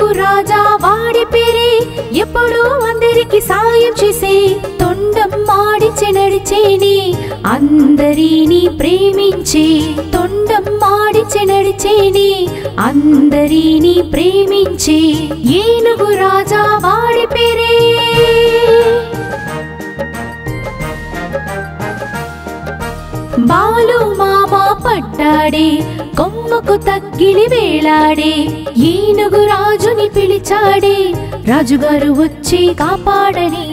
ఏనుగు రాజా వాడి పేరే ఎప్పుడు అందరికి సాయం చేసే తొండం మాడిచె నడిచేని అందరిని ప్రేమించే తొండం మాడిచె నడిచేని అందరిని ప్రేమించే ఏనుగు రాజా వాడి పేరే బాలు మామ పడ్డాడే కొమ్మకు తగ్గిలి వేలాడే ఏనుగు రాజుని పిలిచాడే రాజుగారు వచ్చి కాపాడని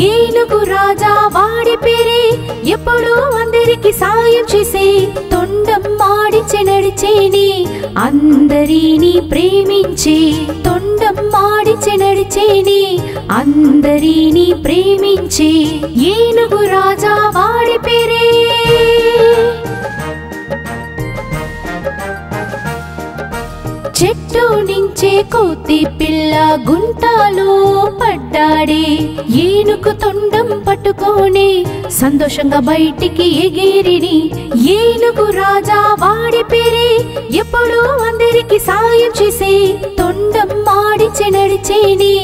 ఏనుగు రాజా వాడి పేరే ఎప్పుడు అందరికి సాయం చేసే తొండం మాడిచె నడిచేని అందరిని ప్రేమించే తొండం మాడిచె నడిచేని అందరిని ప్రేమించే ఏనుగు రాజా వాడి పేరే చెట్టు నుంచే కోతి పిల్ల గుంటలో పడ్డాడే ఏనుగు తొండం పట్టుకొని సంతోషంగా బయటికి ఎగిరిని ఏనుగు రాజా వాడి పేరే ఎప్పుడు అందరికి సాయం చేసే తొండం మాడిచె నడిచేని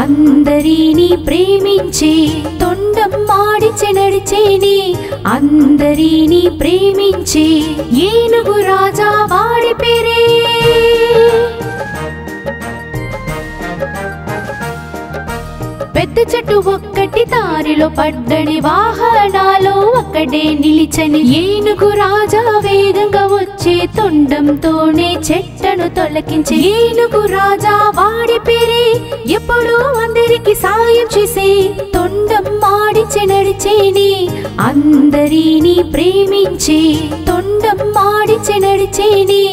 అందరిని ప్రేమించే తొండం మాడిచె నడిచేని అందరిని ప్రేమించే ఏనుగు రాజా వాడి పేరే పెద్ద చెట్టు ఒక్కటి దారిలో పడ్డని వాహనాలు ఒక్కడే నిలిచని ఏనుగు రాజా వేగంగా వచ్చే తొండంతోనే చెట్టను తొలగించే ఏనుగు రాజా వాడి పేరే ఎప్పుడు అందరికి సాయం చేసే తొండం మాడిచె నడిచేని అందరిని ప్రేమించే తొండం మాడిచె నడిచేని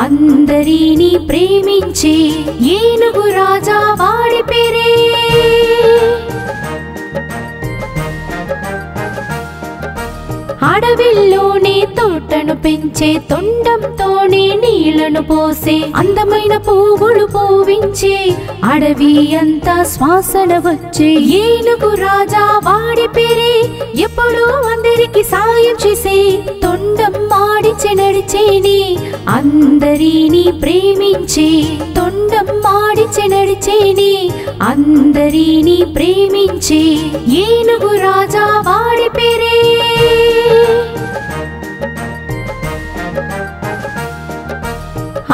అందరిని ప్రేమించే ఏనుగు రాజా వాడి పేరే అడవిలోనే తోటను పెంచే తొండంతోనే నీళ్లను పోసే అందమైన పువ్వులు పూవించే అడవి అంతా శ్వాసన వచ్చే ఏనుగు రాజా వాడి పేరే ఎప్పుడు అందరికి సాయం చేసే తొండం మాడిచె నడిచేని అందరిని ప్రేమించే తొండం మాడిచె నడిచేని అందరిని ప్రేమించే ఏనుగు రాజా వాడి పేరే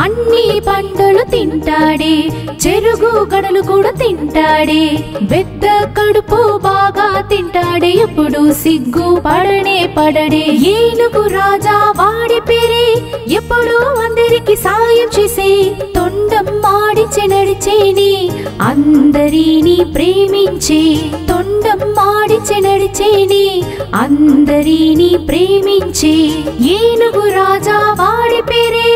అన్ని పండులు తింటాడే చెరుగు గడలు కూడా తింటాడే పెద్ద కడుపు బాగా తింటాడే ఎప్పుడు సిగ్గు పడడే ఏనుగు రాజా వాడి పేరే ఎప్పుడు అందరికి సాయం చేసే తొండం మాడిచె నడిచేని అందరిని ప్రేమించే తొండం మాడిచె నడిచేని అందరిని ప్రేమించే ఏనుగు రాజా వాడి పేరే